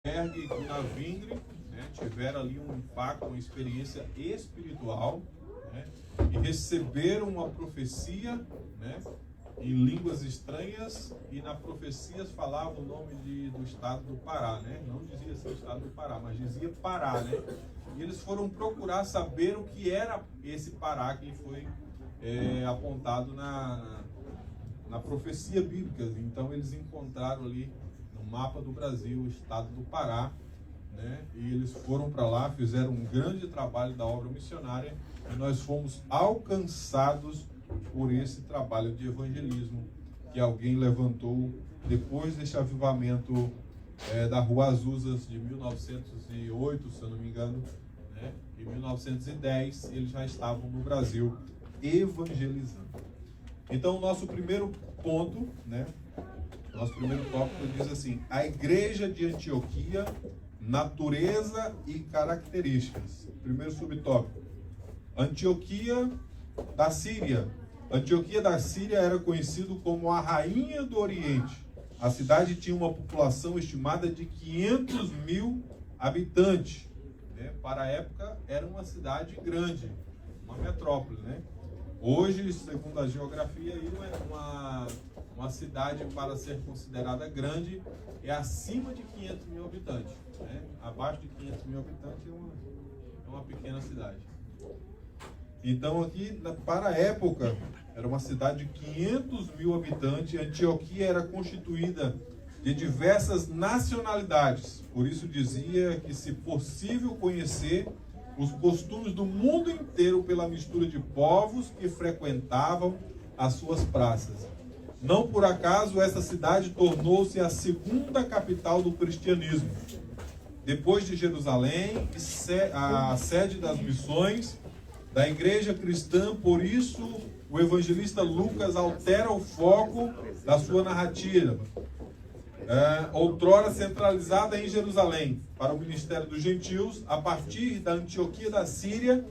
Berg e Gunnar Vingre, né, tiveram ali um impacto, uma experiência espiritual, né, e receberam uma profecia, né, em línguas estranhas, e na profecia falava o nome do estado do Pará, né? Não dizia assim o estado do Pará, mas dizia Pará, né? E eles foram procurar saber o que era esse Pará que foi apontado na profecia bíblica. Então eles encontraram ali no mapa do Brasil o estado do Pará, né? E eles foram para lá, fizeram um grande trabalho da obra missionária, e nós fomos alcançados por esse trabalho de evangelismo que alguém levantou depois desse avivamento da Rua Azuzas de 1908, se eu não me engano, né? Em 1910 eles já estavam no Brasil evangelizando. Então o nosso primeiro ponto, né? Nosso primeiro tópico diz assim: a igreja de Antioquia, natureza e características. Primeiro subtópico: Antioquia da Síria. Antioquia da Síria era conhecido como a rainha do Oriente. A cidade tinha uma população estimada de 500 mil habitantes. Né? Para a época, era uma cidade grande, uma metrópole. Né? Hoje, segundo a geografia, uma cidade, para ser considerada grande, é acima de 500 mil habitantes. Né? Abaixo de 500 mil habitantes é uma pequena cidade. Então aqui, para a época, era uma cidade de 500 mil habitantes. Antioquia era constituída de diversas nacionalidades. Por isso dizia que, se possível, conhecer os costumes do mundo inteiro pela mistura de povos que frequentavam as suas praças. Não por acaso essa cidade tornou-se a segunda capital do cristianismo. Depois de Jerusalém, a sede das missões da igreja cristã. Por isso o evangelista Lucas altera o foco da sua narrativa, outrora centralizada em Jerusalém, para o ministério dos gentios, a partir da Antioquia da Síria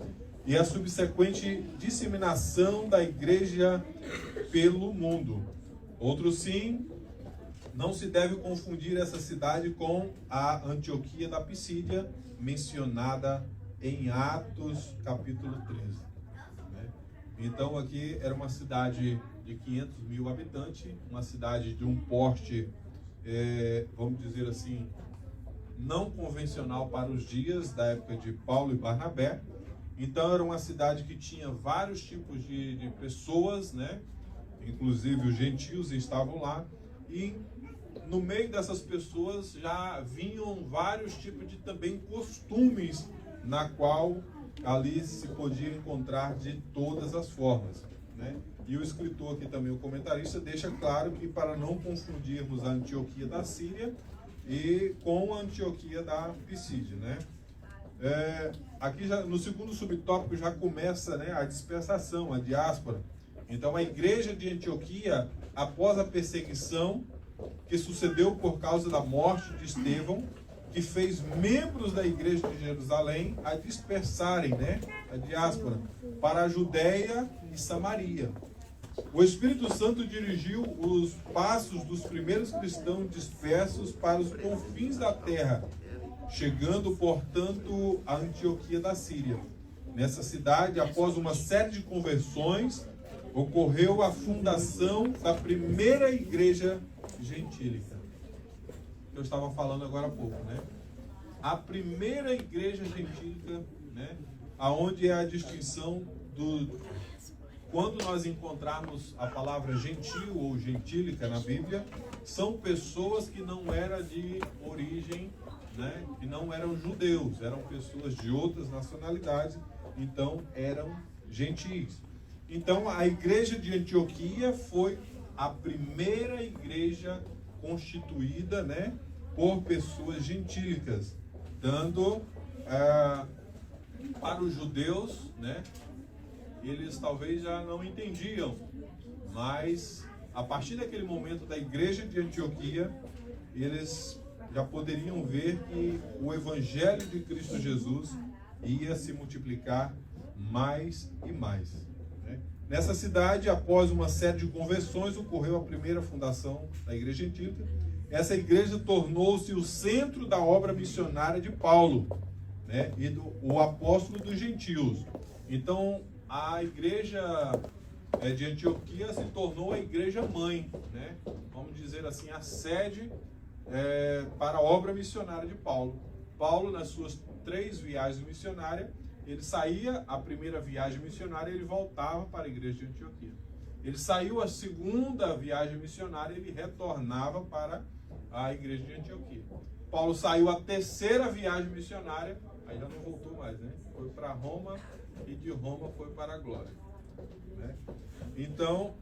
e a subsequente disseminação da igreja pelo mundo. Outro sim, não se deve confundir essa cidade com a Antioquia da Pisídia, mencionada em Atos capítulo 13. Né? Então aqui era uma cidade de 500 mil habitantes, uma cidade de um porte, vamos dizer assim, não convencional para os dias da época de Paulo e Barnabé. Então era uma cidade que tinha vários tipos de pessoas, né? Inclusive os gentios estavam lá, e no meio dessas pessoas já vinham vários tipos de também costumes, na qual ali se podia encontrar de todas as formas, né? E o escritor aqui também, o comentarista, deixa claro que, para não confundirmos a Antioquia da Síria e com a Antioquia da Pisídia, né? Aqui já, no segundo subtópico, já começa, né, a dispersação, a diáspora. Então a igreja de Antioquia, após a perseguição que sucedeu por causa da morte de Estevão, que fez membros da igreja de Jerusalém a dispersarem, né, a diáspora, para a Judéia e Samaria. O Espírito Santo dirigiu os passos dos primeiros cristãos dispersos para os confins da terra, chegando, portanto, a Antioquia da Síria. Nessa cidade, após uma série de conversões, ocorreu a fundação da primeira igreja gentílica. Eu estava falando agora há pouco, né? A primeira igreja gentílica, né? Aonde é a distinção quando nós encontrarmos a palavra gentil ou gentílica na Bíblia, são pessoas que não eram de origem, né? Que não eram judeus, eram pessoas de outras nacionalidades, então eram gentis. Então a igreja de Antioquia foi a primeira igreja constituída, né, por pessoas gentílicas, dando para os judeus, né, eles talvez já não entendiam, mas a partir daquele momento da igreja de Antioquia, eles já poderiam ver que o evangelho de Cristo Jesus ia se multiplicar mais e mais. Né? Nessa cidade, após uma série de conversões, ocorreu a primeira fundação da igreja gentílica, essa igreja tornou-se o centro da obra missionária de Paulo, né? E o apóstolo dos gentios. Então, a igreja de Antioquia se tornou a igreja mãe, né? Vamos dizer assim, a sede para a obra missionária de Paulo. Paulo, nas suas 3 viagens missionárias, ele saía, a primeira viagem missionária, ele voltava para a igreja de Antioquia. Ele saiu a segunda viagem missionária, ele retornava para a igreja de Antioquia. Paulo saiu a terceira viagem missionária, aí já não voltou mais, né? Foi para Roma e de Roma foi para a glória, né? Então,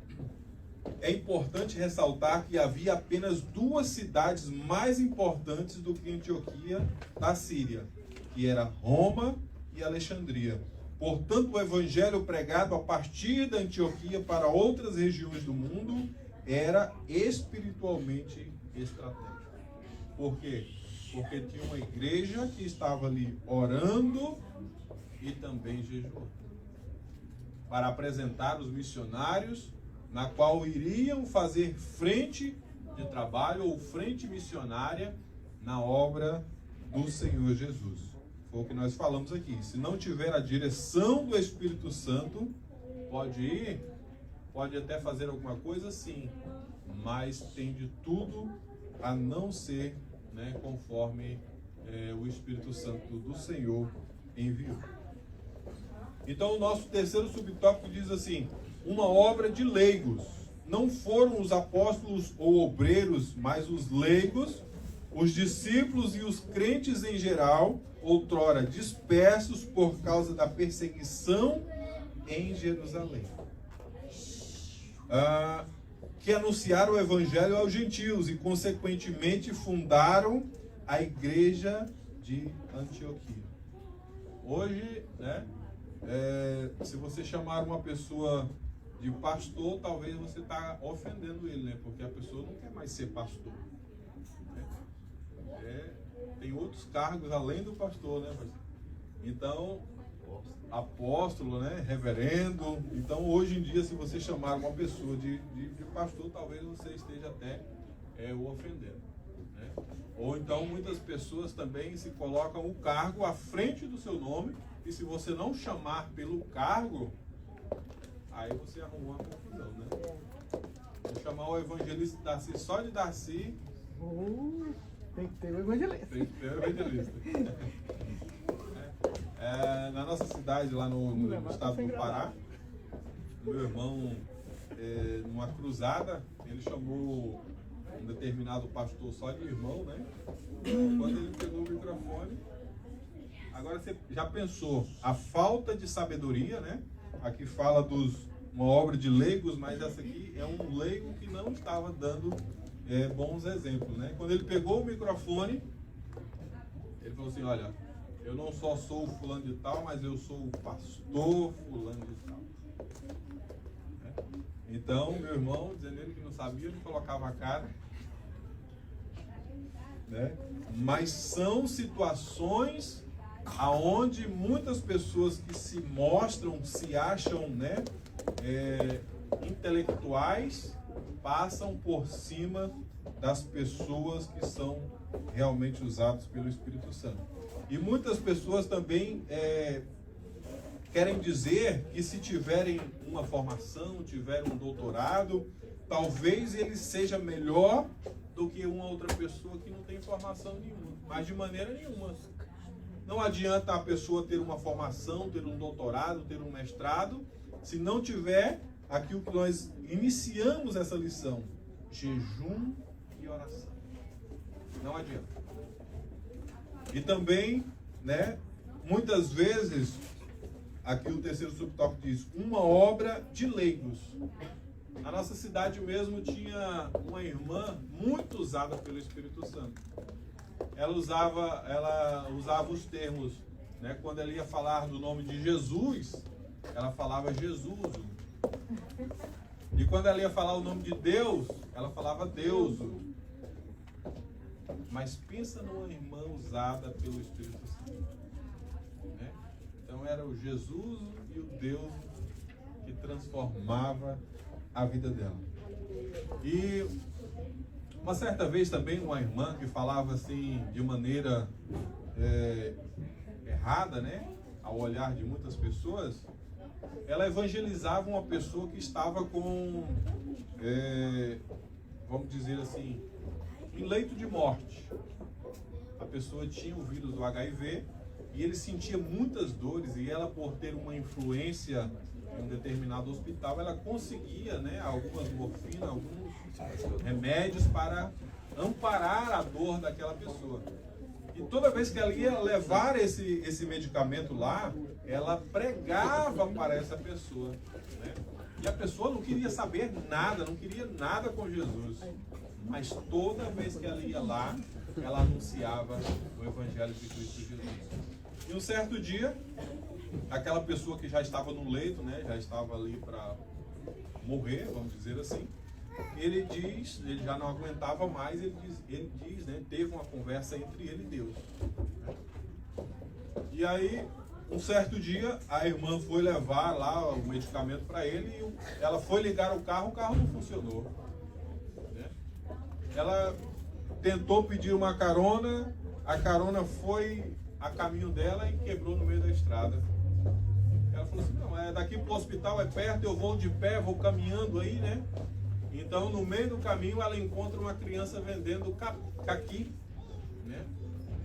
é importante ressaltar que havia apenas 2 cidades mais importantes do que Antioquia da Síria, que era Roma e Alexandria. Portanto, o evangelho pregado a partir da Antioquia para outras regiões do mundo era espiritualmente estratégico. Por quê? Porque tinha uma igreja que estava ali orando e também jejuando para apresentar os missionários, na qual iriam fazer frente de trabalho ou frente missionária na obra do Senhor Jesus. Foi o que nós falamos aqui. Se não tiver a direção do Espírito Santo, pode ir, pode até fazer alguma coisa, sim, mas tem de tudo a não ser, né, conforme o Espírito Santo do Senhor enviou. Então, o nosso terceiro subtópico diz assim: uma obra de leigos. Não foram os apóstolos ou obreiros, mas os leigos, os discípulos e os crentes em geral, outrora dispersos por causa da perseguição em Jerusalém, que anunciaram o evangelho aos gentios e, consequentemente, fundaram a igreja de Antioquia. Hoje, né, se você chamar uma pessoa de pastor, talvez você está ofendendo ele, né? Porque a pessoa não quer mais ser pastor, né? Tem outros cargos além do pastor, né? Então, apóstolo, né? Reverendo. Então, hoje em dia, se você chamar uma pessoa de pastor, talvez você esteja até o ofendendo, né? Ou então, muitas pessoas também se colocam o cargo à frente do seu nome, e se você não chamar pelo cargo, aí você arrumou uma confusão, né? Vou chamar o evangelista Darcy só de Darcy. Tem que ter o evangelista. Tem que ter o evangelista. Na nossa cidade, lá no estado do Pará, meu irmão, numa cruzada, ele chamou um determinado pastor só de irmão, né? Quando ele pegou o microfone, agora você já pensou a falta de sabedoria, né? Aqui fala uma obra de leigos, mas essa aqui é um leigo que não estava dando bons exemplos, né? Quando ele pegou o microfone, ele falou assim: olha, eu não só sou o fulano de tal, mas eu sou o pastor fulano de tal. Então, meu irmão, dizendo ele que não sabia, ele colocava a cara, né? Mas são situações aonde muitas pessoas que se mostram, se acham, né, intelectuais, passam por cima das pessoas que são realmente usadas pelo Espírito Santo. E muitas pessoas também querem dizer que se tiverem uma formação, tiverem um doutorado, talvez ele seja melhor do que uma outra pessoa que não tem formação nenhuma, mas de maneira nenhuma. Não adianta a pessoa ter uma formação, ter um doutorado, ter um mestrado, se não tiver aquilo que nós iniciamos essa lição: jejum e oração. Não adianta. E também, né, muitas vezes, aqui o terceiro subtópico diz, uma obra de leigos. Na nossa cidade mesmo tinha uma irmã muito usada pelo Espírito Santo. Ela usava os termos, né, quando ela ia falar do nome de Jesus, ela falava Jesus. E quando ela ia falar o nome de Deus, ela falava Deus. Mas pensa numa irmã usada pelo Espírito Santo, né? Então era o Jesus e o Deus que transformava a vida dela. E Uma certa vez também uma irmã que falava assim de maneira errada, né, ao olhar de muitas pessoas, ela evangelizava uma pessoa que estava com, vamos dizer assim, em leito de morte. A pessoa tinha o vírus do HIV e ele sentia muitas dores, e ela, por ter uma influência em um determinado hospital, ela conseguia, né, algumas morfinas, alguns remédios para amparar a dor daquela pessoa. E toda vez que ela ia levar esse medicamento lá, ela pregava para essa pessoa, né? E a pessoa não queria saber nada, não queria nada com Jesus. Mas toda vez que ela ia lá, ela anunciava o Evangelho de Cristo Jesus. E um certo dia, aquela pessoa que já estava no leito, né, já estava ali para morrer, vamos dizer assim, ele já não aguentava mais, ele diz, né, teve uma conversa entre ele e Deus. E aí, um certo dia, a irmã foi levar lá o medicamento para ele, e ela foi ligar o carro não funcionou. Né? Ela tentou pedir uma carona, a carona foi a caminho dela e quebrou no meio da estrada. Ela falou assim, não, daqui para o hospital é perto, eu vou de pé, vou caminhando aí, né? Então, no meio do caminho, ela encontra uma criança vendendo caqui, né?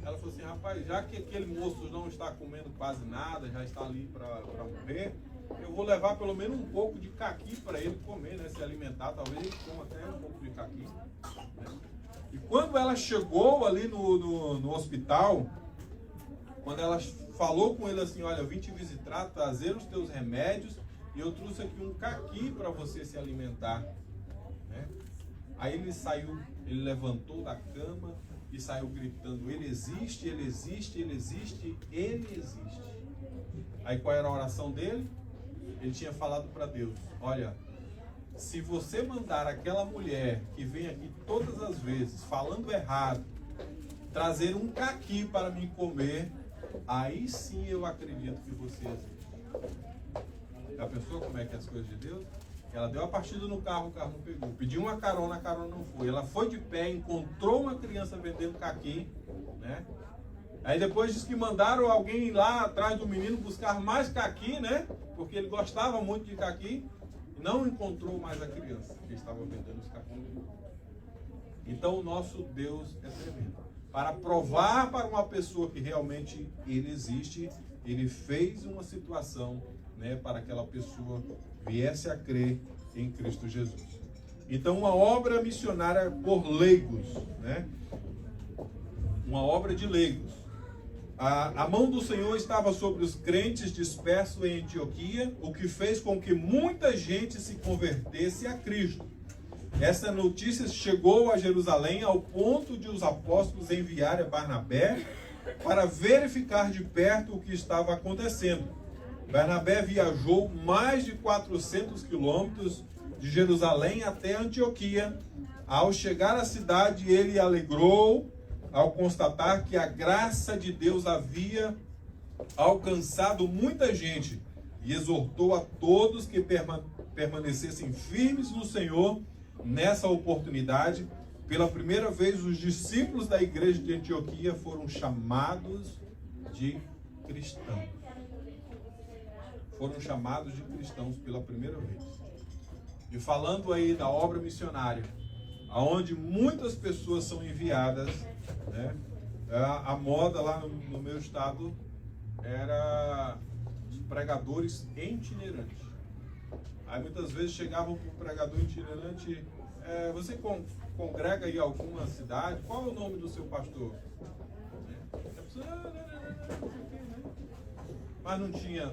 Ela falou assim, rapaz, já que aquele moço não está comendo quase nada, já está ali para morrer, eu vou levar pelo menos um pouco de caqui para ele comer, né? Se alimentar, talvez ele coma até um pouco de caqui. Né? E quando ela chegou ali no hospital, quando ela falou com ele assim, olha, eu vim te visitar, trazer os teus remédios, e eu trouxe aqui um caqui para você se alimentar. Né? Aí ele saiu, ele levantou da cama e saiu gritando, ele existe, ele existe, ele existe, ele existe. Aí qual era a oração dele? Ele tinha falado para Deus, olha, se você mandar aquela mulher que vem aqui todas as vezes, falando errado, trazer um caqui para me comer, aí sim eu acredito que você existe. Já pensou como é que é as coisas de Deus? Ela deu a partida no carro, o carro não pegou. Pediu uma carona, a carona não foi. Ela foi de pé, encontrou uma criança vendendo caqui, né? Aí depois diz que mandaram alguém lá atrás do menino buscar mais caqui, né? Porque ele gostava muito de caqui. E não encontrou mais a criança que estava vendendo os caqui. Então o nosso Deus é tremendo. Para provar para uma pessoa que realmente ele existe, ele fez uma situação, né, para que aquela pessoa viesse a crer em Cristo Jesus. Então, uma obra missionária por leigos, né? Uma obra de leigos. A mão do Senhor estava sobre os crentes dispersos em Antioquia, o que fez com que muita gente se convertesse a Cristo. Essa notícia chegou a Jerusalém ao ponto de os apóstolos enviarem a Barnabé para verificar de perto o que estava acontecendo. Barnabé viajou mais de 400 quilômetros de Jerusalém até Antioquia. Ao chegar à cidade, ele alegrou ao constatar que a graça de Deus havia alcançado muita gente e exortou a todos que permanecessem firmes no Senhor. Nessa oportunidade, pela primeira vez, os discípulos da igreja de Antioquia foram chamados de cristãos. Foram chamados de cristãos pela primeira vez. E falando aí da obra missionária, aonde muitas pessoas são enviadas, né? A moda lá no meu estado era os pregadores itinerantes. Aí muitas vezes chegavam para o pregador itinerante, você congrega em alguma cidade, qual é o nome do seu pastor? A pessoa, mas não tinha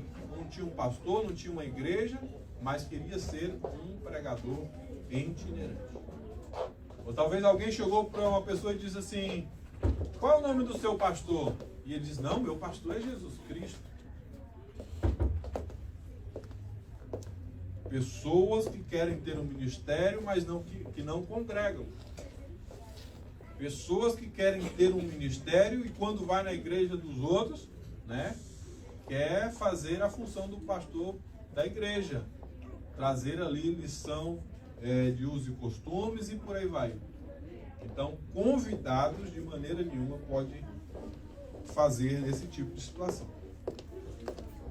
um pastor, não tinha uma igreja, mas queria ser um pregador itinerante. Ou talvez alguém chegou para uma pessoa e disse assim, qual é o nome do seu pastor? E ele diz, não, meu pastor é Jesus Cristo. Pessoas que querem ter um ministério, mas que não congregam. Pessoas que querem ter um ministério e quando vai na igreja dos outros, né, quer fazer a função do pastor da igreja. Trazer ali lição de usos e costumes e por aí vai. Então, convidados de maneira nenhuma podem fazer esse tipo de situação.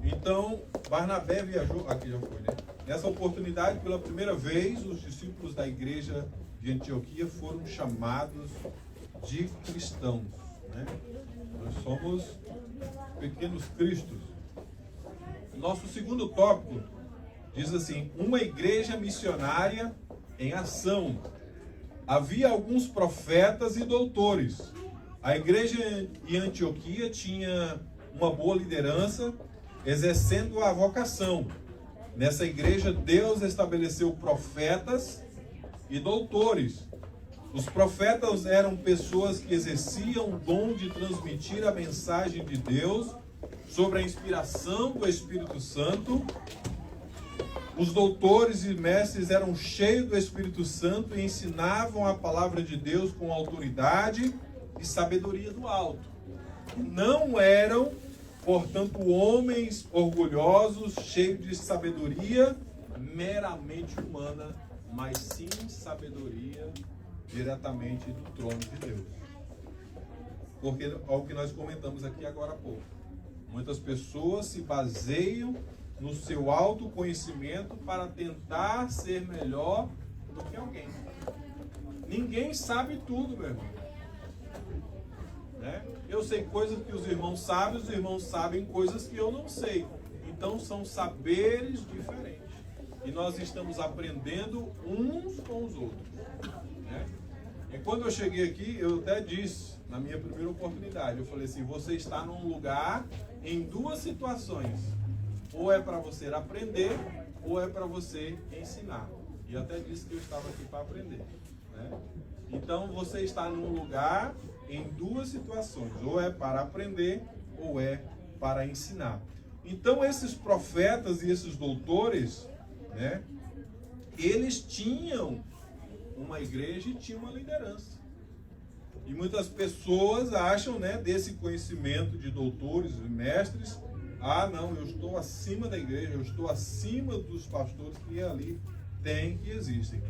Então, Barnabé viajou, aqui já foi, né? Nessa oportunidade, pela primeira vez, os discípulos da igreja de Antioquia foram chamados de cristãos, né? Nós somos pequenos cristos. Nosso segundo tópico diz assim: uma igreja missionária em ação. Havia alguns profetas e doutores. A igreja em Antioquia tinha uma boa liderança, exercendo a vocação. Nessa igreja, Deus estabeleceu profetas e doutores. Os profetas eram pessoas que exerciam o dom de transmitir a mensagem de Deus sobre a inspiração do Espírito Santo. Os doutores e mestres eram cheios do Espírito Santo e ensinavam a palavra de Deus com autoridade e sabedoria do alto. Não eram, portanto, homens orgulhosos, cheios de sabedoria meramente humana, mas sim sabedoria diretamente do trono de Deus. Porque é o que nós comentamos aqui agora há pouco. Muitas pessoas se baseiam no seu autoconhecimento para tentar ser melhor do que alguém. Ninguém sabe tudo, meu irmão. Né? Eu sei coisas que os irmãos sabem coisas que eu não sei. Então são saberes diferentes. E nós estamos aprendendo uns com os outros. Né? E quando eu cheguei aqui, eu até disse, na minha primeira oportunidade, eu falei assim: você está num lugar em duas situações. Ou é para você aprender, ou é para você ensinar. E eu até disse que eu estava aqui para aprender. Né? Então você está num lugar em duas situações. Ou é para aprender, ou é para ensinar. Então esses profetas e esses doutores, né, eles tinham uma igreja e tinham uma liderança. E muitas pessoas acham, né, desse conhecimento de doutores e mestres: ah, não, eu estou acima da igreja, eu estou acima dos pastores que ali tem, que existem.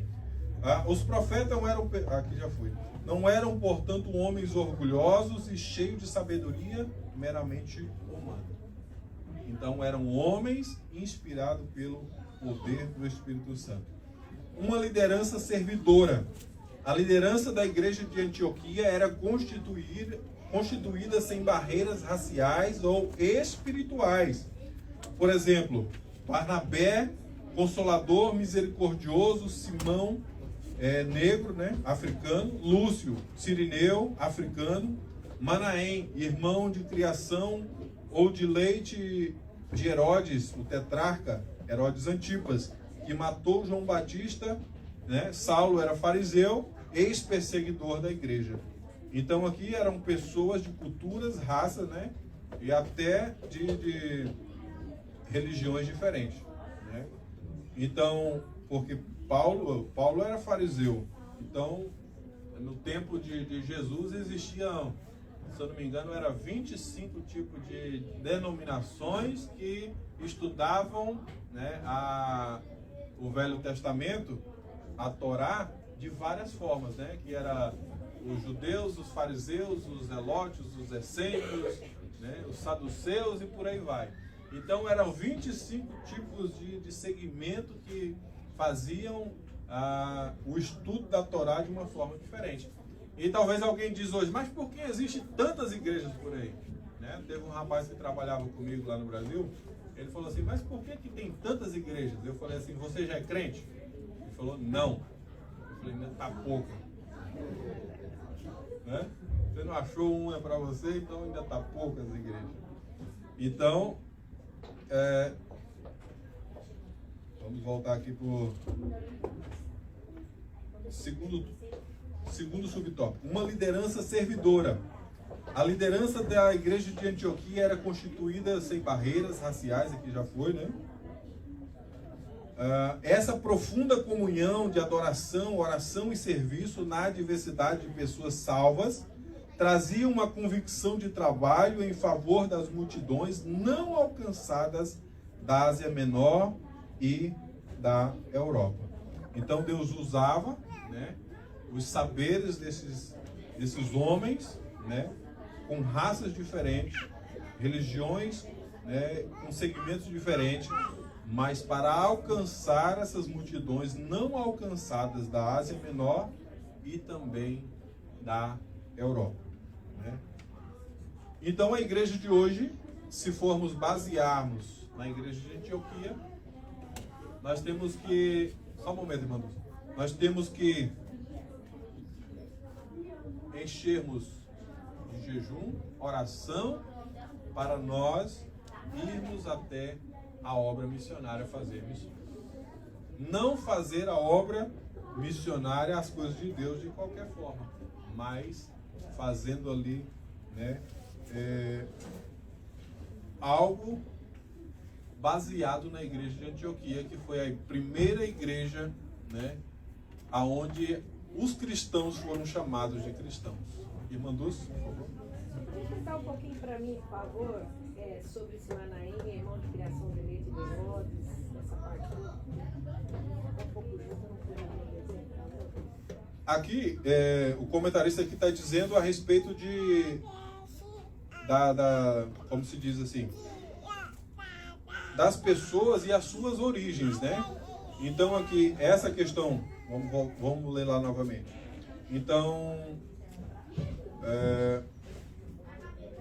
Os profetas não eram, aqui já foi, não eram, portanto, homens orgulhosos e cheios de sabedoria meramente humana. Então eram homens inspirados pelo poder do Espírito Santo. Uma liderança servidora. A liderança da igreja de Antioquia era constituída sem barreiras raciais ou espirituais. Por exemplo, Barnabé, consolador, misericordioso; Simão, negro, né, africano; Lúcio, sirineu, africano; Manaém, irmão de criação ou de leite de Herodes, o tetrarca, Herodes Antipas, que matou João Batista, né? Saulo era fariseu, ex-perseguidor da igreja. Então aqui eram pessoas de culturas, raças, né? E até de religiões diferentes, né? Então, porque Paulo era fariseu. Então, no tempo de Jesus existiam, se eu não me engano, era 25 tipos de denominações que estudavam, né, o Velho Testamento, a Torá, de várias formas, né? Que era os judeus, os fariseus, os zelotes, os essênios, né, os saduceus e por aí vai. Então eram 25 tipos de segmento que faziam o estudo da Torá de uma forma diferente. E talvez alguém diz hoje: mas por que existem tantas igrejas por aí? Né? Teve um rapaz que trabalhava comigo lá no Brasil, ele falou assim: mas por que tem tantas igrejas? Eu falei assim: você já é crente? Ele falou: não. Eu falei: ainda está pouco. Né? Você não achou uma para você, então ainda está poucas igrejas. Então, vamos voltar aqui para o segundo subtópico. Uma liderança servidora. A liderança da igreja de Antioquia era constituída sem barreiras raciais, aqui já foi, né? Essa profunda comunhão de adoração, oração e serviço na diversidade de pessoas salvas trazia uma convicção de trabalho em favor das multidões não alcançadas da Ásia Menor e da Europa. Então Deus usava, né, os saberes desses homens, né, com raças diferentes, religiões, né, com segmentos diferentes, mas para alcançar essas multidões não alcançadas da Ásia Menor e também da Europa, né? Então a igreja de hoje, se formos basearmos na igreja de Antioquia, nós temos que... Só um momento, irmão. Nós temos que enchermos de jejum, oração, para nós irmos até a obra missionária fazer missões. Não fazer a obra missionária, as coisas de Deus de qualquer forma, mas fazendo ali, né, algo baseado na igreja de Antioquia, que foi a primeira igreja, né, aonde os cristãos foram chamados de cristãos. Irmã Dulce, por favor. Você podia explicar um pouquinho para mim, por favor, sobre esse Manaém, irmão de criação de leite de Herodes, essa parte? Um pouco junto, não foi aqui, o comentarista aqui está dizendo a respeito de como se diz assim, das pessoas e as suas origens, né? Então aqui, essa questão, vamos ler lá novamente. Então,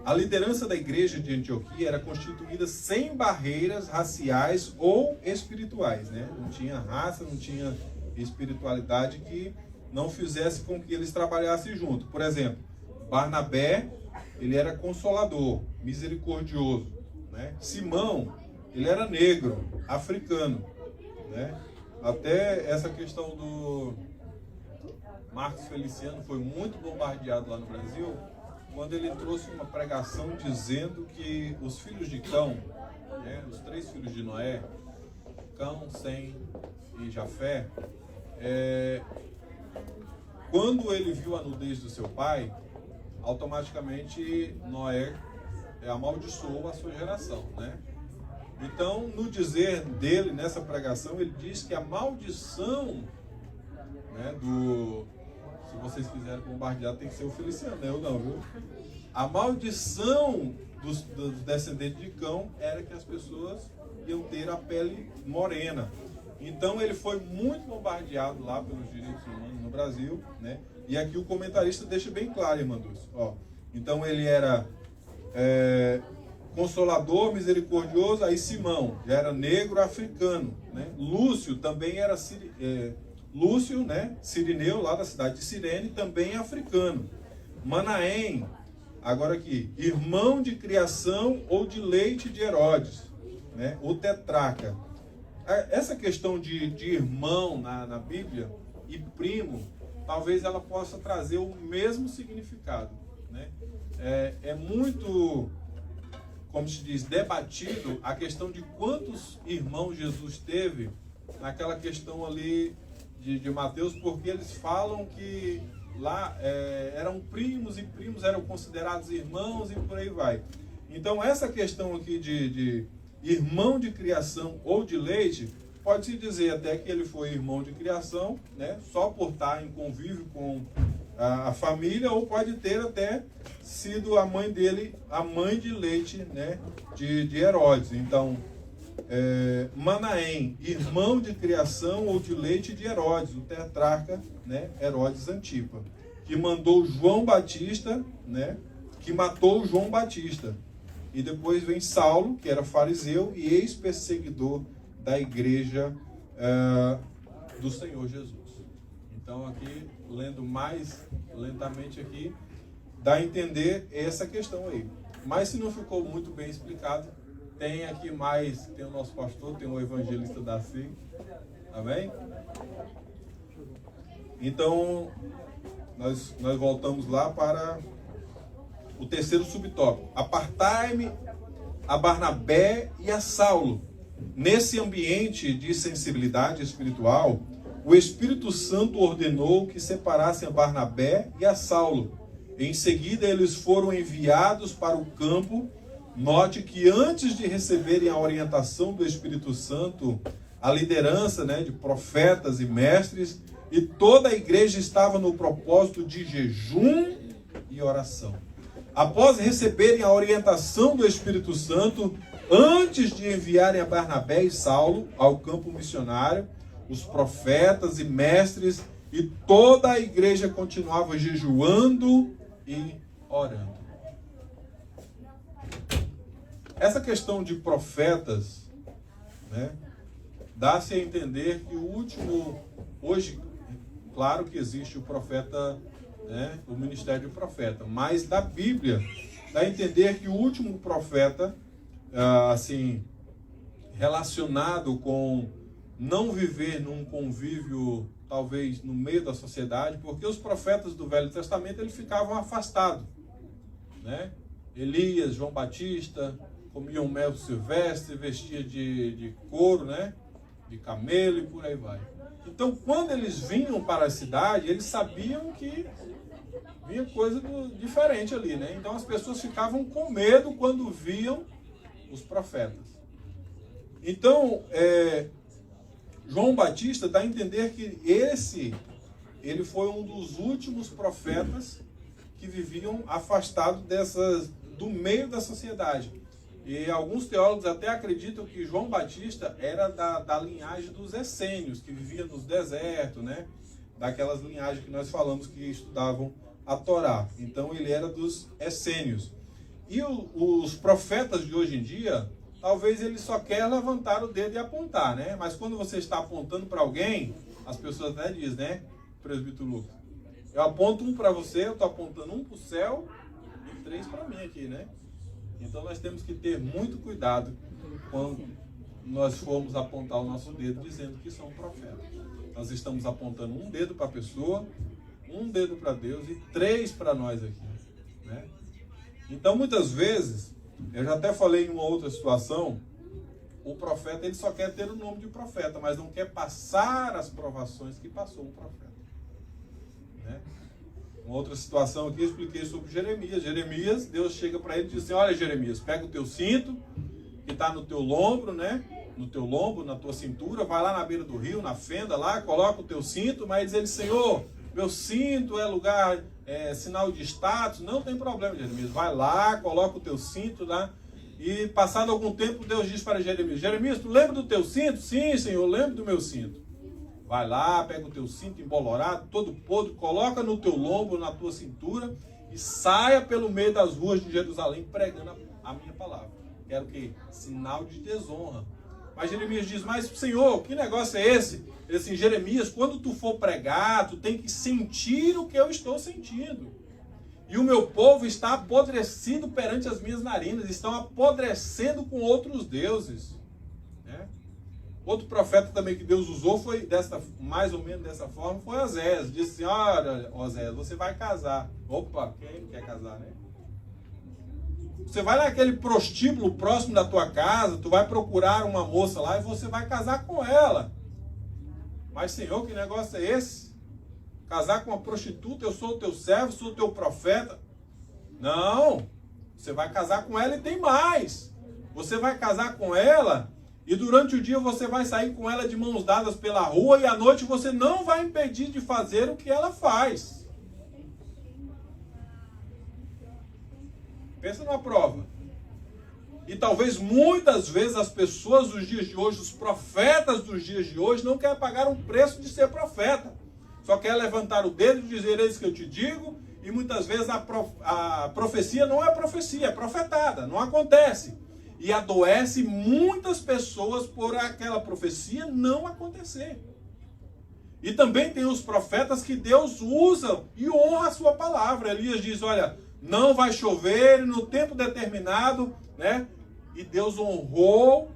a liderança da igreja de Antioquia era constituída sem barreiras raciais ou espirituais, né? Não tinha raça, não tinha espiritualidade que não fizesse com que eles trabalhassem junto. Por exemplo, Barnabé, ele era consolador, misericordioso, né? Simão, ele era negro, africano, né? Até essa questão do Marcos Feliciano foi muito bombardeado lá no Brasil, quando ele trouxe uma pregação dizendo que os filhos de Cão, né, os 3 filhos de Noé, Cão, Sem e Jafé, quando ele viu a nudez do seu pai, automaticamente Noé amaldiçoou a sua geração, né? Então, no dizer dele, nessa pregação, ele diz que a maldição, né, se vocês quiserem bombardear, tem que ser o Feliciano, né? Eu não, viu? A maldição dos descendentes de Cão era que as pessoas iam ter a pele morena. Então, ele foi muito bombardeado lá pelos direitos humanos no Brasil, né? E aqui o comentarista deixa bem claro, irmã Dulce. Então, ele era consolador, misericordioso. Aí Simão já era negro, africano, né? Lúcio também era Lúcio, né, sirineu, lá da cidade de Cirene, também africano. Manaém, agora aqui, irmão de criação ou de leite de Herodes, né, o tetrarca. Essa questão de irmão na Bíblia e primo, talvez ela possa trazer o mesmo significado, né? É muito, como se diz, debatido a questão de quantos irmãos Jesus teve naquela questão ali de Mateus, porque eles falam que lá eram primos e primos eram considerados irmãos e por aí vai. Então essa questão aqui de irmão de criação ou de leite, pode-se dizer até que ele foi irmão de criação, né, só por estar em convívio com a família, ou pode ter até sido a mãe dele, a mãe de leite, né, de Herodes. Então, Manaém, irmão de criação ou de leite de Herodes, o tetrarca, né, Herodes Antipa, que mandou João Batista, né, que matou João Batista. E depois vem Saulo, que era fariseu e ex-perseguidor da igreja do Senhor Jesus. Então aqui, lendo mais lentamente aqui, dá a entender essa questão aí. Mas se não ficou muito bem explicado, tem aqui mais, tem o nosso pastor, tem o evangelista da CIG. Amém? Então, nós voltamos lá para o terceiro subtópico. Apartai-me a Barnabé e a Saulo. Nesse ambiente de sensibilidade espiritual, o Espírito Santo ordenou que separassem a Barnabé e a Saulo. Em seguida, eles foram enviados para o campo. Note que antes de receberem a orientação do Espírito Santo, a liderança, né, de profetas e mestres, e toda a igreja estava no propósito de jejum e oração. Após receberem a orientação do Espírito Santo, antes de enviarem a Barnabé e Saulo ao campo missionário, os profetas e mestres e toda a igreja continuava jejuando e orando. Essa questão de profetas, né, dá-se a entender que o último, hoje, claro que existe o profeta, né, o ministério de profeta, mas da Bíblia dá a entender que o último profeta, assim, relacionado com não viver num convívio, talvez, no meio da sociedade, porque os profetas do Velho Testamento, eles ficavam afastados, né? Elias, João Batista, comiam mel silvestre, vestia de couro, né? De camelo e por aí vai. Então, quando eles vinham para a cidade, eles sabiam que vinha coisa diferente ali, né? Então, as pessoas ficavam com medo quando viam os profetas. Então, João Batista dá a entender que ele foi um dos últimos profetas que viviam afastados do meio da sociedade. E alguns teólogos até acreditam que João Batista era da linhagem dos essênios, que viviam nos desertos, né? Daquelas linhagens que nós falamos que estudavam a Torá. Então ele era dos essênios. E os profetas de hoje em dia, talvez ele só quer levantar o dedo e apontar, né? Mas quando você está apontando para alguém, as pessoas até dizem, né, presbítero Lucas? Eu aponto um para você, eu estou apontando um para o céu e 3 para mim aqui, né? Então nós temos que ter muito cuidado quando nós formos apontar o nosso dedo dizendo que somos profetas. Nós estamos apontando um dedo para a pessoa, um dedo para Deus e 3 para nós aqui, né? Então muitas vezes, eu já até falei em uma outra situação, o profeta ele só quer ter o nome de profeta, mas não quer passar as provações que passou o profeta, né? Uma outra situação aqui, eu expliquei sobre Jeremias. Jeremias, Deus chega para ele e diz assim, olha Jeremias, pega o teu cinto, que está no teu lombro, né? No teu lombo, na tua cintura, vai lá na beira do rio, na fenda lá, coloca o teu cinto, mas diz ele, Senhor, meu cinto é lugar, sinal de status, não tem problema, Jeremias, vai lá, coloca o teu cinto lá, e passado algum tempo, Deus diz para Jeremias, Jeremias, tu lembra do teu cinto? Sim, Senhor, eu lembro do meu cinto. Vai lá, pega o teu cinto embolorado, todo podre, coloca no teu lombo, na tua cintura e saia pelo meio das ruas de Jerusalém pregando a minha palavra. Quero que? Sinal de desonra. Mas Jeremias diz, mas Senhor, que negócio é esse? Ele diz assim, Jeremias, quando tu for pregar, tu tem que sentir o que eu estou sentindo. E o meu povo está apodrecido perante as minhas narinas, estão apodrecendo com outros deuses. Né? Outro profeta também que Deus usou foi mais ou menos dessa forma, foi Osés. Disse assim, olha, Osés, você vai casar. Opa, quem não quer casar, né? Você vai naquele prostíbulo próximo da tua casa, tu vai procurar uma moça lá e você vai casar com ela. Mas, Senhor, que negócio é esse? Casar com uma prostituta, eu sou o teu servo, sou o teu profeta. Não, você vai casar com ela e tem mais. Você vai casar com ela e durante o dia você vai sair com ela de mãos dadas pela rua e à noite você não vai impedir de fazer o que ela faz. Pensa numa prova. E talvez muitas vezes as pessoas dos dias de hoje, os profetas dos dias de hoje, não querem pagar um preço de ser profeta. Só quer levantar o dedo e dizer, eis que eu te digo, e muitas vezes a profecia não é profecia, é profetada, não acontece. E adoece muitas pessoas por aquela profecia não acontecer. E também tem os profetas que Deus usa e honra a sua palavra. Elias diz, olha, não vai chover no tempo determinado, né? E Deus honrou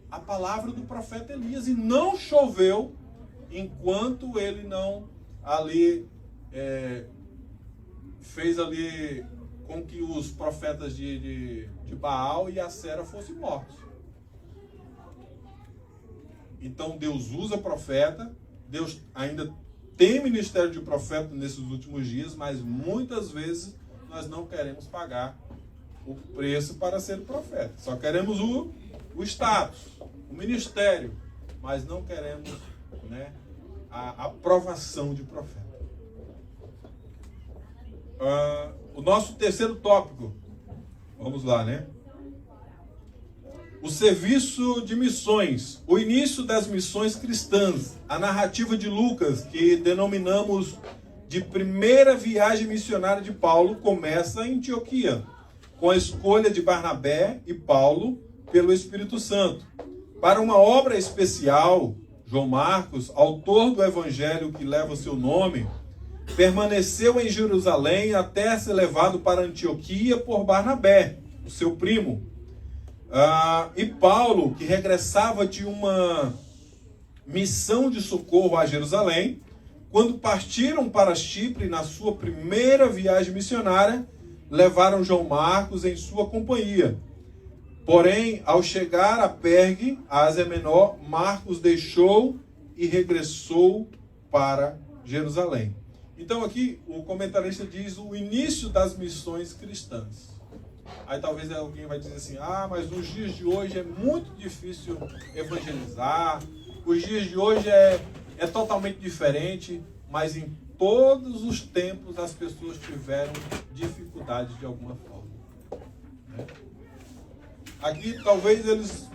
a palavra do profeta Elias e não choveu enquanto ele não ali fez ali com que os profetas de Baal e Acera fossem mortos. Então Deus usa profeta, Deus ainda tem ministério de profeta nesses últimos dias, mas muitas vezes nós não queremos pagar o preço para ser profeta. Só queremos o status, o ministério, mas não queremos, né, a aprovação de profeta. O nosso terceiro tópico, vamos lá, né? O serviço de missões, o início das missões cristãs, a narrativa de Lucas, que denominamos de primeira viagem missionária de Paulo, começa em Antioquia, com a escolha de Barnabé e Paulo pelo Espírito Santo. Para uma obra especial, João Marcos, autor do evangelho que leva o seu nome, permaneceu em Jerusalém até ser levado para Antioquia por Barnabé, o seu primo. E Paulo, que regressava de uma missão de socorro a Jerusalém, quando partiram para Chipre na sua primeira viagem missionária, levaram João Marcos em sua companhia. Porém, ao chegar a Pergue, a Ásia Menor, Marcos deixou e regressou para Jerusalém. Então aqui o comentarista diz o início das missões cristãs. Aí talvez alguém vai dizer assim, mas nos dias de hoje é muito difícil evangelizar, os dias de hoje é totalmente diferente, mas em todos os tempos as pessoas tiveram dificuldades de alguma forma. Né? Aqui talvez eles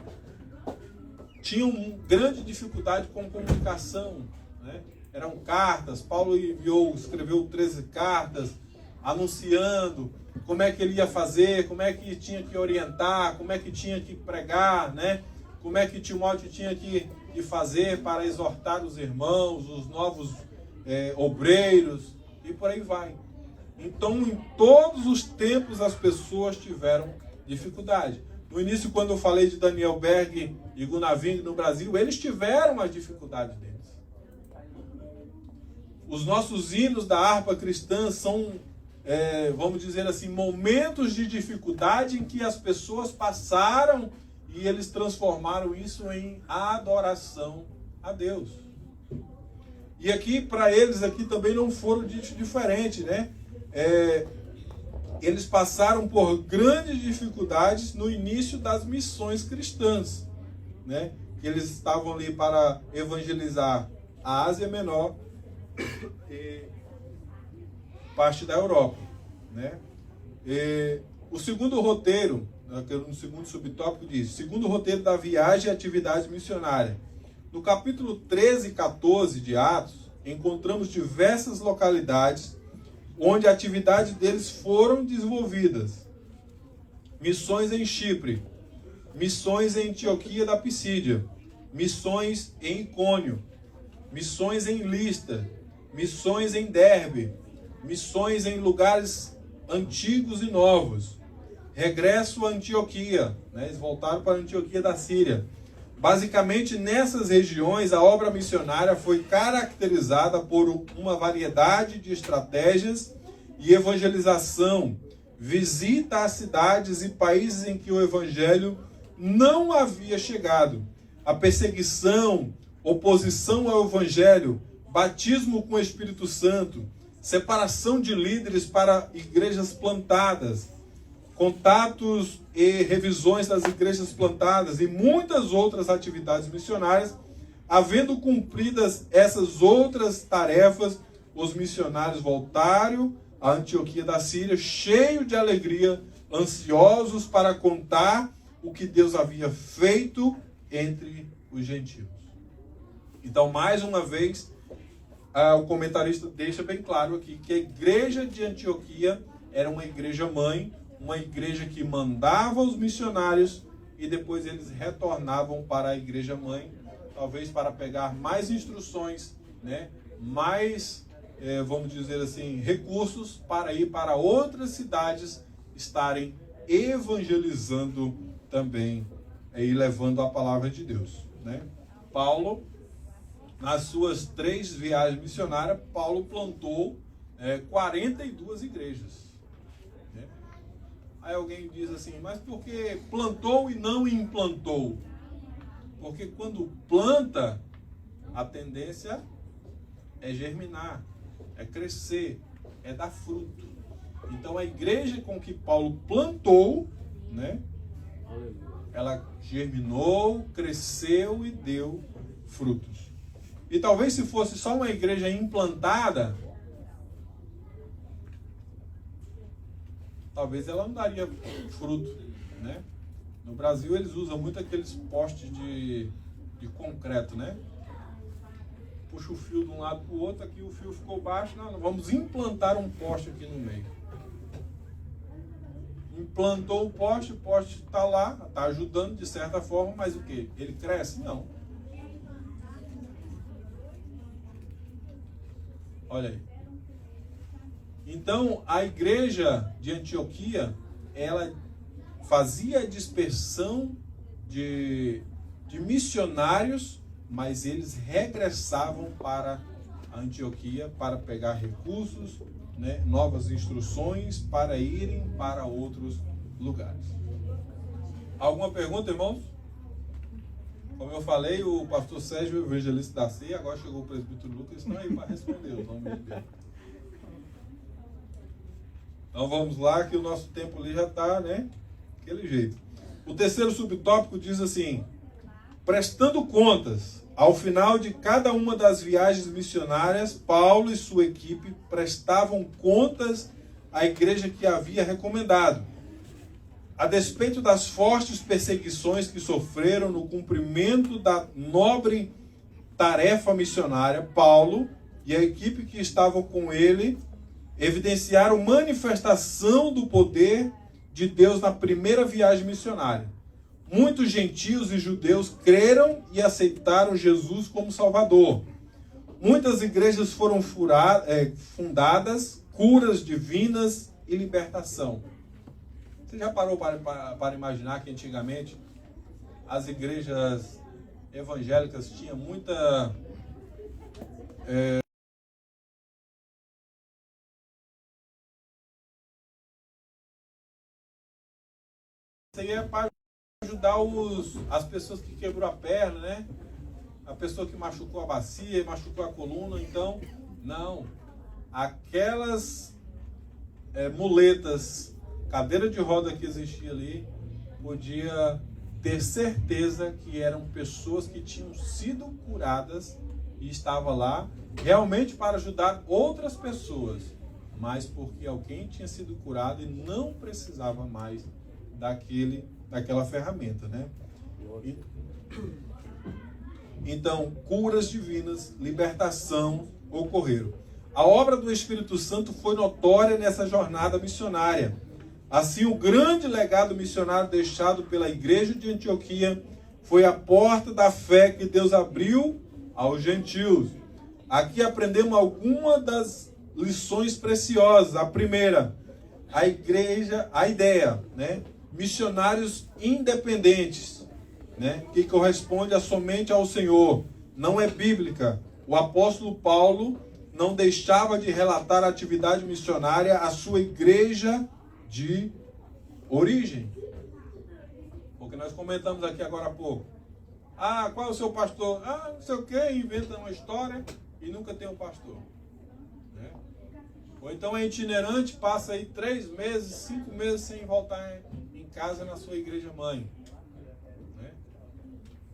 tinham grande dificuldade com comunicação, né? Eram cartas, Paulo escreveu 13 cartas, anunciando como é que ele ia fazer, como é que tinha que orientar, como é que tinha que pregar, né? Como é que Timóteo tinha que fazer para exortar os irmãos, os novos obreiros, e por aí vai. Então, em todos os tempos, as pessoas tiveram dificuldade. No início, quando eu falei de Daniel Berg e Gunaving no Brasil, eles tiveram as dificuldades deles. Os nossos hinos da harpa cristã são, vamos dizer assim, momentos de dificuldade em que as pessoas passaram e eles transformaram isso em adoração a Deus. E aqui, para eles, aqui também não foram diferente, né? Eles passaram por grandes dificuldades no início das missões cristãs, né? Que eles estavam ali para evangelizar a Ásia Menor e parte da Europa, né? O segundo roteiro, no segundo subtópico diz, segundo roteiro da viagem e atividade missionária. No capítulo 13 e 14 de Atos, encontramos diversas localidades onde a atividade deles foram desenvolvidas. Missões em Chipre, missões em Antioquia da Pisídia, missões em Icônio, missões em Listra, missões em Derbe, missões em lugares antigos e novos, regresso a Antioquia, né? Eles voltaram para a Antioquia da Síria. Basicamente, nessas regiões, a obra missionária foi caracterizada por uma variedade de estratégias e evangelização, visita a cidades e países em que o evangelho não havia chegado, a perseguição, oposição ao evangelho, batismo com o Espírito Santo, separação de líderes para igrejas plantadas, contatos e revisões das igrejas plantadas e muitas outras atividades missionárias. Havendo cumpridas essas outras tarefas, os missionários voltaram a Antioquia da Síria, cheios de alegria, ansiosos para contar o que Deus havia feito entre os gentios. Então, mais uma vez, o comentarista deixa bem claro aqui que a igreja de Antioquia era uma igreja mãe, uma igreja que mandava os missionários e depois eles retornavam para a igreja mãe, talvez para pegar mais instruções, né? Mais, vamos dizer assim, recursos para ir para outras cidades estarem evangelizando também e levando a palavra de Deus, né? Paulo, nas suas 3 viagens missionárias, Paulo plantou 42 igrejas. Aí alguém diz assim, mas por que plantou e não implantou? Porque quando planta, a tendência é germinar, é crescer, é dar fruto. Então a igreja com que Paulo plantou, né, ela germinou, cresceu e deu frutos. E talvez se fosse só uma igreja implantada, talvez ela não daria fruto, né? No Brasil eles usam muito aqueles postes de concreto, né? Puxa o fio de um lado para o outro, aqui o fio ficou baixo, não, vamos implantar um poste aqui no meio. Implantou o poste está lá, está ajudando de certa forma, mas o quê? Ele cresce? Não. Olha aí. Então, a igreja de Antioquia, ela fazia a dispersão de missionários, mas eles regressavam para a Antioquia para pegar recursos, né, novas instruções para irem para outros lugares. Alguma pergunta, irmãos? Como eu falei, o pastor Sérgio, o evangelista da ceia, agora chegou o presbítero Lucas, estão aí para responder o nome de Deus. Então vamos lá, que o nosso tempo ali já está, né? Aquele jeito. O terceiro subtópico diz assim: prestando contas, ao final de cada uma das viagens missionárias, Paulo e sua equipe prestavam contas à igreja que havia recomendado. A despeito das fortes perseguições que sofreram no cumprimento da nobre tarefa missionária, Paulo e a equipe que estavam com ele evidenciaram manifestação do poder de Deus na primeira viagem missionária. Muitos gentios e judeus creram e aceitaram Jesus como Salvador. Muitas igrejas foram fundadas, curas divinas e libertação. Você já parou para imaginar que antigamente as igrejas evangélicas tinham muita... Isso aí é para ajudar as pessoas que quebrou a perna, né? A pessoa que machucou a bacia, machucou a coluna. Então, não. Aquelas muletas, cadeira de roda que existia ali, podia ter certeza que eram pessoas que tinham sido curadas e estavam lá realmente para ajudar outras pessoas, mas porque alguém tinha sido curado e não precisava mais daquela ferramenta, né? Então, curas divinas, libertação ocorreram. A obra do Espírito Santo foi notória nessa jornada missionária. Assim, o grande legado missionário deixado pela igreja de Antioquia foi a porta da fé que Deus abriu aos gentios. Aqui aprendemos algumas das lições preciosas. A primeira, a ideia, né? Missionários independentes, né? Que corresponde somente ao Senhor. Não é bíblica. O apóstolo Paulo não deixava de relatar a atividade missionária à sua igreja de origem. Porque nós comentamos aqui agora há pouco. Ah, qual é o seu pastor? Ah, não sei o que, inventa uma história e nunca tem um pastor. Né? Ou então é itinerante, passa aí 3 meses, 5 meses sem voltar em casa na sua igreja mãe. Né?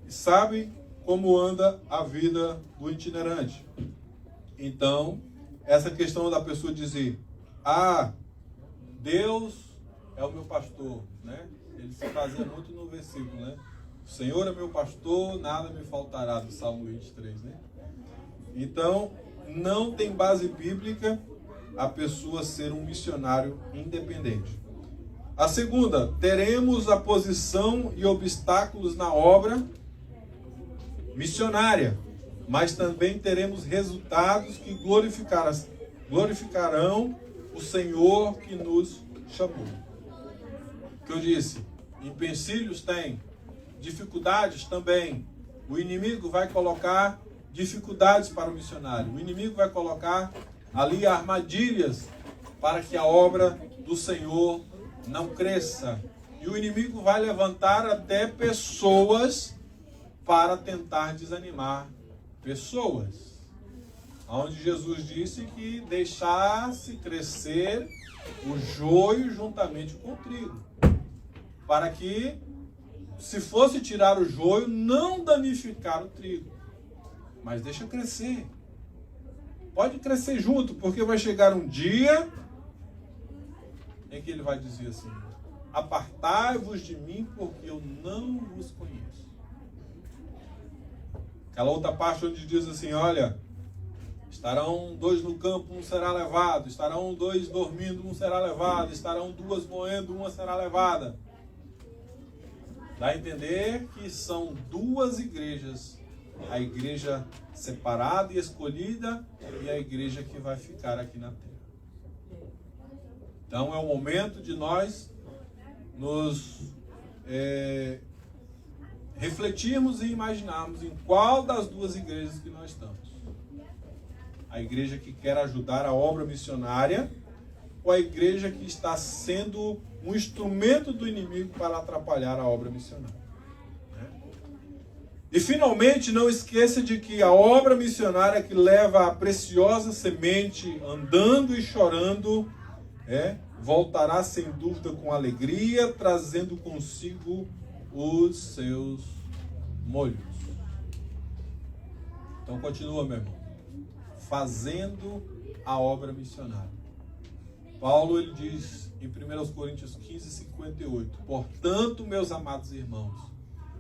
E sabe como anda a vida do itinerante. Então, essa questão da pessoa dizer, ah, Deus é o meu pastor, né? Ele se baseia muito no versículo, né? O Senhor é meu pastor, nada me faltará, do Salmo 23, né? Então, não tem base bíblica a pessoa ser um missionário independente. A segunda, teremos a posição e obstáculos na obra missionária, mas também teremos resultados que glorificarão o Senhor que nos chamou. Que eu disse, empecilhos tem, dificuldades também. O inimigo vai colocar dificuldades para o missionário. O inimigo vai colocar ali armadilhas para que a obra do Senhor não cresça. E o inimigo vai levantar até pessoas para tentar desanimar pessoas. Onde Jesus disse que deixasse crescer o joio juntamente com o trigo. Para que, se fosse tirar o joio, não danificar o trigo. mas deixa crescer. Pode crescer junto, porque vai chegar um dia em que ele vai dizer assim: apartai-vos de mim, porque eu não vos conheço. Aquela outra parte onde diz assim: olha, estarão 2 no campo, um será levado. Estarão 2 dormindo, um será levado. Estarão 2 moendo, uma será levada. Dá a entender que são 2 igrejas. A igreja separada e escolhida e a igreja que vai ficar aqui na terra. Então é o momento de nós nos refletirmos e imaginarmos em qual das 2 igrejas que nós estamos. A igreja que quer ajudar a obra missionária ou a igreja que está sendo um instrumento do inimigo para atrapalhar a obra missionária. E finalmente, não esqueça de que a obra missionária que leva a preciosa semente andando e chorando, voltará sem dúvida com alegria, trazendo consigo os seus molhos. Então continua, meu irmão. Fazendo a obra missionária. Paulo, ele diz em 1 Coríntios 15, 58, portanto, meus amados irmãos,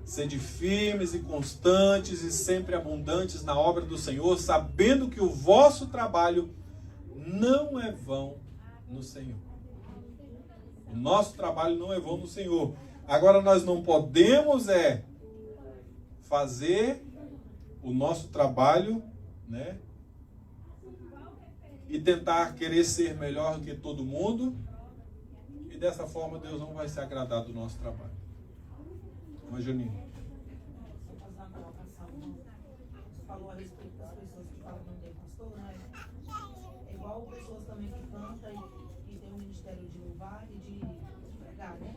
sede firmes e constantes e sempre abundantes na obra do Senhor, sabendo que o vosso trabalho não é vão no Senhor. O nosso trabalho não é vão no Senhor. Agora nós não podemos fazer o nosso trabalho, e tentar querer ser melhor que todo mundo, e dessa forma Deus não vai se agradar do nosso trabalho. Mas, Juninho. Só fazer uma colocação. Você falou a respeito das pessoas que falam não tem pastor, né? É igual pessoas também que cantam e tem um ministério de louvar e de pregar, né?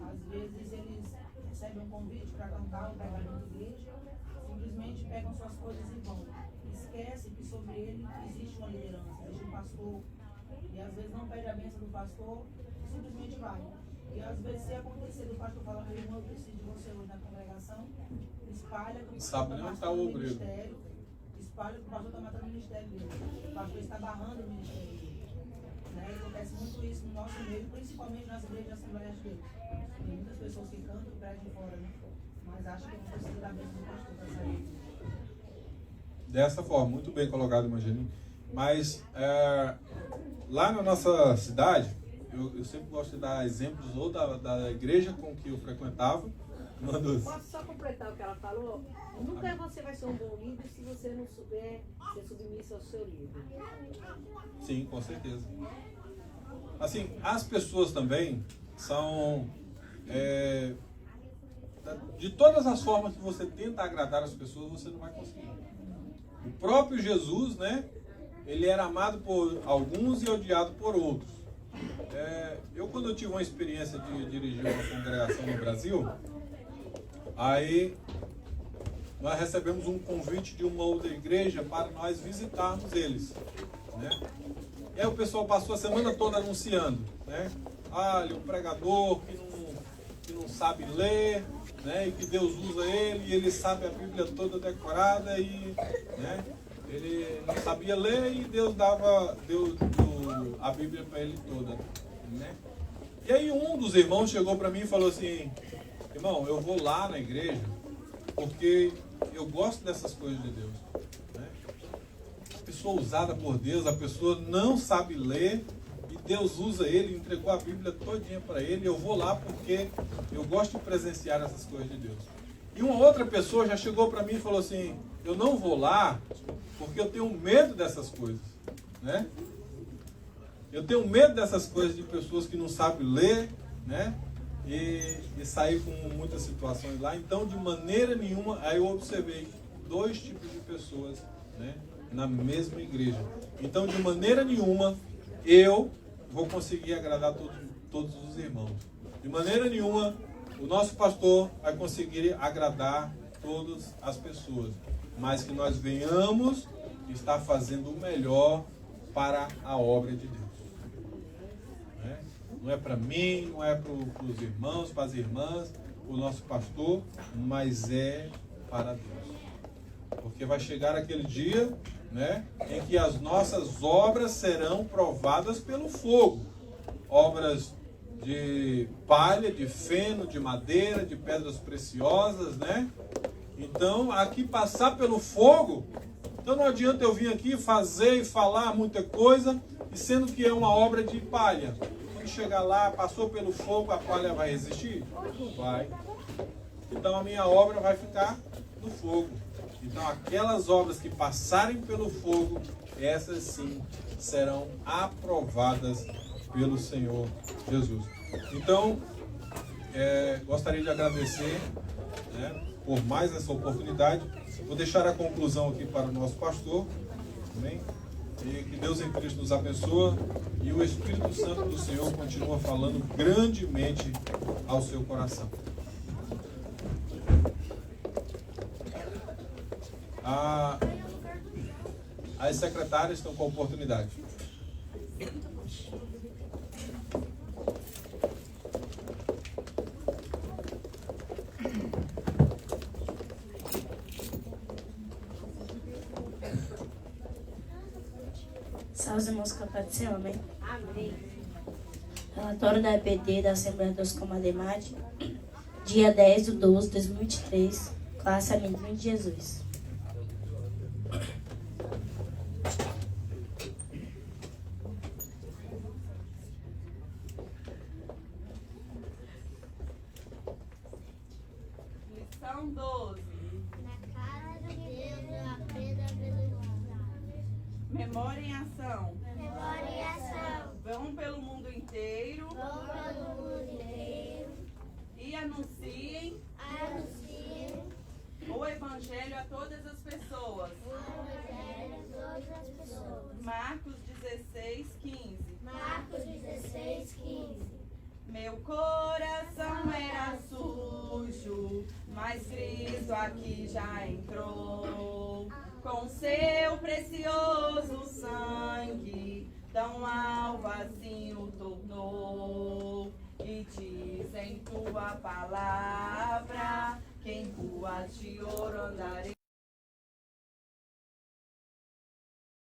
Às vezes eles recebem um convite para cantar ou pregar na igreja, simplesmente pegam suas coisas e vão. Esquece que sobre ele existe uma liderança, existe um pastor, e às vezes não pede a bênção do pastor, simplesmente vai. E às vezes, se acontecer do pastor falar, meu irmão, eu preciso de você hoje na congregação, espalha que o pastor está matando o ministério, espalha que o pastor está matando o ministério dele, o pastor está barrando o ministério dele. Acontece muito isso no nosso meio, principalmente nas igrejas de Assembleia de Deus. Tem muitas pessoas que cantam e pregam fora, né? Mas acham que não precisa da bênção do pastor para sair. Dessa forma, muito bem colocado, Mangelinho. Mas lá na nossa cidade, eu sempre gosto de dar exemplos ou da igreja com que eu frequentava. Posso só completar o que ela falou? Nunca você vai ser um bom líder se você não souber ser submisso ao seu líder. Sim, com certeza. Assim, as pessoas também são... de todas as formas que você tenta agradar as pessoas, você não vai conseguir. O próprio Jesus, ele era amado por alguns e odiado por outros. Quando eu tive uma experiência de dirigir uma congregação no Brasil, aí nós recebemos um convite de uma outra igreja para nós visitarmos eles, E aí o pessoal passou a semana toda anunciando, olha, o pregador que não sabe ler, e que Deus usa ele, e ele sabe a Bíblia toda decorada, e ele não sabia ler, e Deus deu a Bíblia para ele toda. E aí um dos irmãos chegou para mim e falou assim: irmão, eu vou lá na igreja porque eu gosto dessas coisas de Deus. A pessoa usada por Deus, a pessoa não sabe ler, e Deus usa ele, entregou a Bíblia todinha para ele. Eu vou lá porque eu gosto de presenciar essas coisas de Deus. E uma outra pessoa já chegou para mim e falou assim: eu não vou lá porque eu tenho medo dessas coisas, Eu tenho medo dessas coisas de pessoas que não sabem ler, e sair com muitas situações lá. Então, de maneira nenhuma, aí eu observei 2 tipos de pessoas, na mesma igreja. Então, de maneira nenhuma, eu vou conseguir agradar todos os irmãos. De maneira nenhuma, o nosso pastor vai conseguir agradar todas as pessoas. Mas que nós venhamos estar fazendo o melhor para a obra de Deus. Não é para mim, não é para os irmãos, para as irmãs, o nosso pastor, mas é para Deus. Porque vai chegar aquele dia, né, em que as nossas obras serão provadas pelo fogo. Obras de palha, de feno, de madeira, de pedras preciosas, né? Então, aqui passar pelo fogo, então não adianta eu vir aqui fazer e falar muita coisa, e sendo que é uma obra de palha. Quando chegar lá, passou pelo fogo, a palha vai resistir? Vai. Então a minha obra vai ficar no fogo. Então aquelas obras que passarem pelo fogo, essas sim serão aprovadas pelo Senhor Jesus. Então, gostaria de agradecer, né, por mais essa oportunidade. Vou deixar a conclusão aqui para o nosso pastor. Amém? E que Deus em Cristo nos abençoe e o Espírito Santo do Senhor continua falando grandemente ao seu coração. As secretárias estão com a oportunidade. Salve os irmãos, capaz de ser homem. Amém. Relatório da EPD da Assembleia dos Comademate, dia 10/12/2023, classe Amendoim de Jesus. Lição 12. Na casa de Deus, aprenda a velocidade. Memória em ação. Memória e ação. Vão pelo mundo inteiro Vão pelo mundo inteiro. e anunciem Anunciem o Evangelho a todas as pessoas. o Evangelho a todas as pessoas. Marcos 16:15. Marcos 16:15. Meu coração era sujo, mas Cristo aqui já entrou. Com seu precioso sangue, tão alvo assim o tornou. E diz em tua palavra, quem rua de ouro andarei.